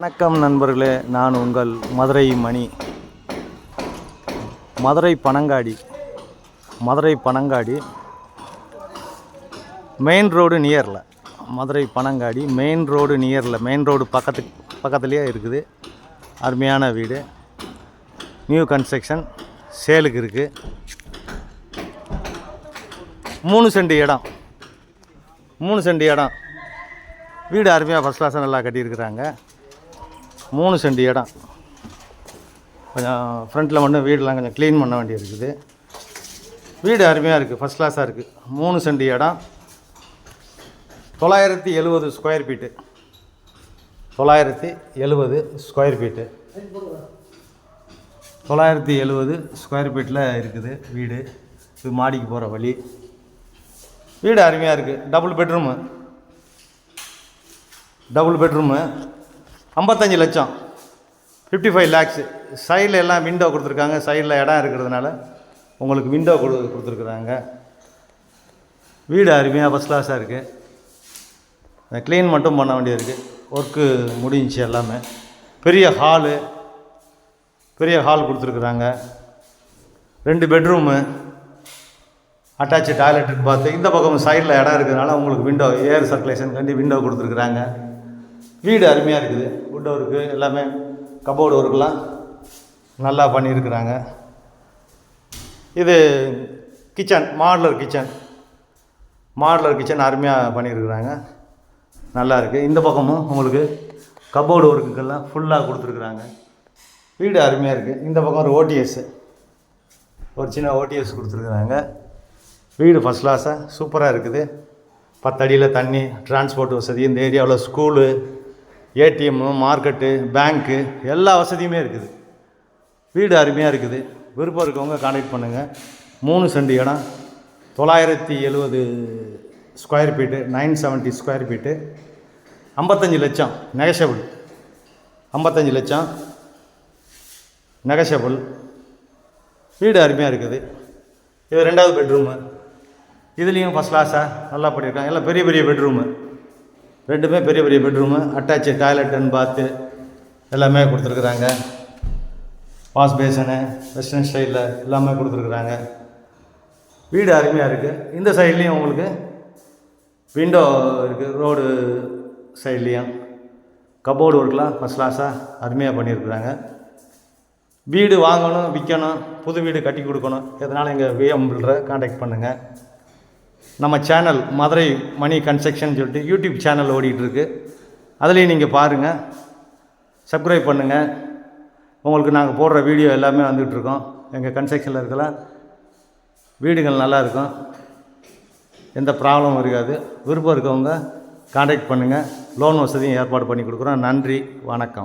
வணக்கம் நண்பர்களே, நான் உங்கள் மதுரை மணி. மதுரை பனங்காடி மெயின் ரோடு நியரில், மதுரை பனங்காடி மெயின் ரோடு நியரில், மெயின் ரோடு பக்கத்துலேயே இருக்குது. அருமையான வீடு, நியூ கன்ஸ்ட்ரக்ஷன், சேலுக்கு இருக்குது. 3 சென்ட் இடம், 3 சென்ட் இடம். வீடு அருமையாக ஃபஸ்ட் கிளாஸாக நல்லா கட்டியிருக்கிறாங்க. 3 சென்ட் இடம். கொஞ்சம் ஃப்ரண்ட்டில் மட்டும் வீடெலாம் கொஞ்சம் க்ளீன் பண்ண வேண்டியது இருக்குது. வீடு அருமையாக இருக்குது, ஃபஸ்ட் கிளாஸாக இருக்குது. 3 சென்ட் இடம், 970 square feet. 970 square feet. 970 square ஃபீட்டில் இருக்குது வீடு. இது மாடிக்கு போகிற வழி. வீடு அருமையாக இருக்குது. டபுள் பெட்ரூமு 55 லட்சம், 55 லேக்ஸு. சைடில் எல்லாம் விண்டோ கொடுத்துருக்காங்க. சைடில் இடம் இருக்கிறதுனால உங்களுக்கு விண்டோ கொடுத்துருக்குறாங்க. வீடு அருமையாக ஃபஸ்ட் கிளாஸாக இருக்குது. க்ளீன் மட்டும் பண்ண வேண்டியது இருக்குது. ஒர்க்கு முடிஞ்சிச்சு எல்லாமே. பெரிய ஹால் கொடுத்துருக்குறாங்க. 2 பெட்ரூமு, அட்டாச்சு டாய்லெட் பார்த்து. இந்த பக்கம் சைடில் இடம் இருக்கிறதுனால உங்களுக்கு விண்டோ, ஏர் சர்க்குலேஷன் கண்டி விண்டோ கொடுத்துருக்குறாங்க. வீடு அருமையாக இருக்குது. வுட் ஒர்க்கு எல்லாமே, கபோர்டு ஒர்க்கெலாம் நல்லா பண்ணியிருக்கிறாங்க. இது கிச்சன், மாடுலர் கிச்சன் அருமையாக பண்ணியிருக்கிறாங்க. நல்லா இருக்குது. இந்த பக்கமும் உங்களுக்கு கபோர்டு ஒர்க்குக்கெல்லாம் ஃபுல்லாக கொடுத்துருக்குறாங்க. வீடு அருமையாக இருக்குது. இந்த பக்கம் ஒரு சின்ன ஓடிஎஸ் கொடுத்துருக்குறாங்க. வீடு ஃபஸ்ட் கிளாஸாக சூப்பராக இருக்குது. 10 அடியில் தண்ணி, டிரான்ஸ்போர்ட் வசதி, இந்த ஏரியாவில் ஸ்கூலு, ஏடிஎம்மு, மார்க்கெட்டு, பேங்க்கு எல்லா வசதியுமே இருக்குது. வீடு அருமையாக இருக்குது. விருப்பம் இருக்கவங்க கான்டாக்ட் பண்ணுங்கள். 3 சென்ட் இடம், 970 ஸ்கொயர் ஃபீட்டு, 970 ஸ்கொயர் ஃபீட்டு, 55 லட்சம் நெகஷபிள். 55 லட்சம் நெகஷபிள். வீடு அருமையாக இருக்குது. இது 2வது பெட்ரூமு. இதுலேயும் ஃபஸ்ட் கிளாஸாக நல்லா பண்ணியிருக்காங்க. எல்லாம் பெரிய பெட்ரூமு, 2மே பெரிய பெட்ரூமு. அட்டாச்சு டாய்லெட் அண்ட் பாத்து எல்லாமே கொடுத்துருக்குறாங்க. வாஷ் பேசனு வெஸ்டர்ன் ஸ்டைலில் எல்லாமே கொடுத்துருக்குறாங்க. வீடு அருமையாக இருக்குது. இந்த சைட்லேயும் உங்களுக்கு விண்டோ இருக்குது. ரோடு சைட்லேயும் கபோர்டு ஒர்க்கெலாம் ஃபஸ்ட் கிளாஸாக அருமையாக பண்ணியிருக்கிறாங்க. வீடு வாங்கணும், விற்கணும், புது வீடு கட்டி கொடுக்கணும், எதனால் எங்கள் விஎம் பில்டரை கான்டாக்ட் பண்ணுங்கள். நம்ம சேனல் மதுரை மணி கன்ஸ்ட்ரக்ஷன் சொல்லிட்டு யூடியூப் சேனல் ஓடிட்டுருக்கு. அதுலேயும் நீங்கள் பாருங்கள், சப்ஸ்கிரைப் பண்ணுங்கள். உங்களுக்கு நாங்கள் போடுற வீடியோ எல்லாமே வந்துகிட்ருக்கோம். எங்கள் கன்ஸ்ட்ரக்ஷனில் இருக்கலாம் வீடுகள் நல்லாயிருக்கும், எந்த ப்ராப்ளமும் இருக்காது. விருப்பம் இருக்கவங்க கான்டாக்ட் பண்ணுங்கள். லோன் வசதியும் ஏற்பாடு பண்ணி கொடுக்குறோம். நன்றி, வணக்கம்.